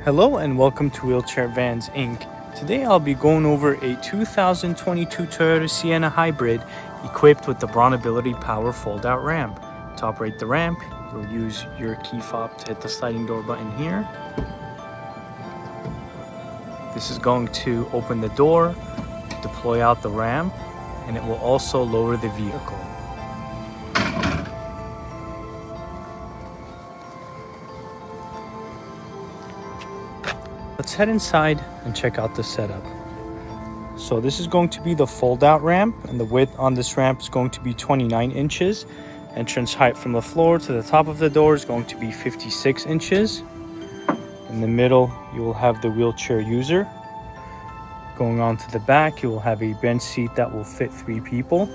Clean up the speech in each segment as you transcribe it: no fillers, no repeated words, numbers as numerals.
Hello and welcome to Wheelchair Vans Inc. Today I'll be going over a 2022 Toyota Sienna Hybrid equipped with the BraunAbility power fold-out ramp. To operate the ramp, you'll use your key fob to hit the sliding door button here. This is going to open the door, deploy out the ramp, and it will also lower the vehicle. Let's head inside and check out the setup. So this is going to be the fold-out ramp, and the width on this ramp is going to be 29 inches. Entrance height from the floor to the top of the door is going to be 56 inches. In the middle, you will have the wheelchair user. Going on to the back, you will have a bench seat that will fit 3 people.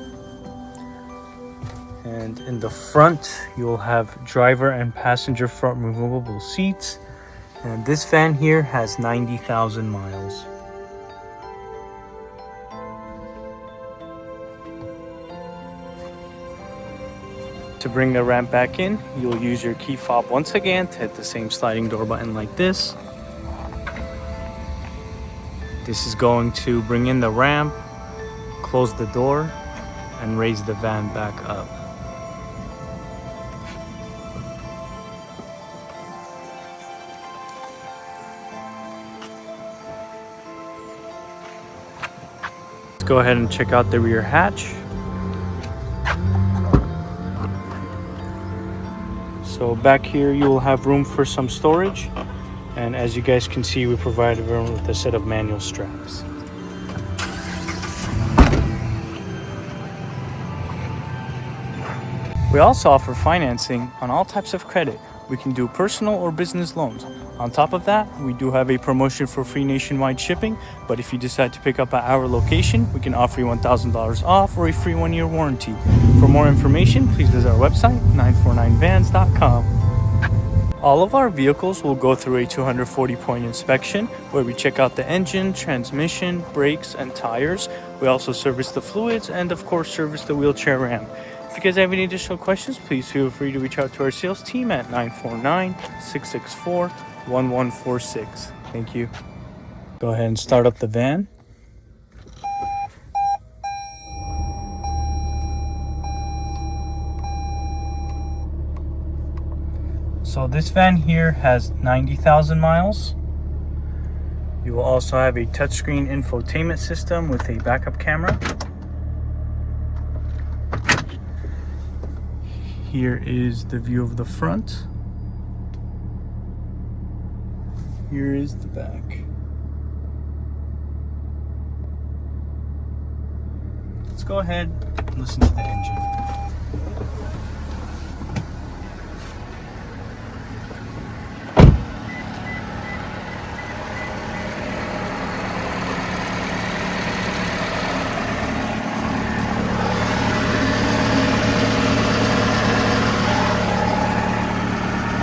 And in the front, you will have driver and passenger front removable seats. And this van here has 90,000 miles. To bring the ramp back in, you'll use your key fob once again to hit the same sliding door button like this. This is going to bring in the ramp, close the door, and raise the van back up. Go ahead and check out the rear hatch. So back here you will have room for some storage, and as you guys can see, we provide everyone with a set of manual straps. We also offer financing on all types of credit. We can do personal or business loans. On top of that, we do have a promotion for free nationwide shipping, but if you decide to pick up at our location, we can offer you $1,000 off or a free 1-year warranty. For more information, please visit our website, 949vans.com. All of our vehicles will go through a 240-point inspection where we check out the engine, transmission, brakes, and tires. We also service the fluids and, of course, service the wheelchair ramp. If you guys have any additional questions, please feel free to reach out to our sales team at 949-664-1146. Thank you. Go ahead and start up the van. So this van here has 90,000 miles. You will also have a touchscreen infotainment system with a backup camera. Here is the view of the front. Here is the back. Let's go ahead and listen to the engine.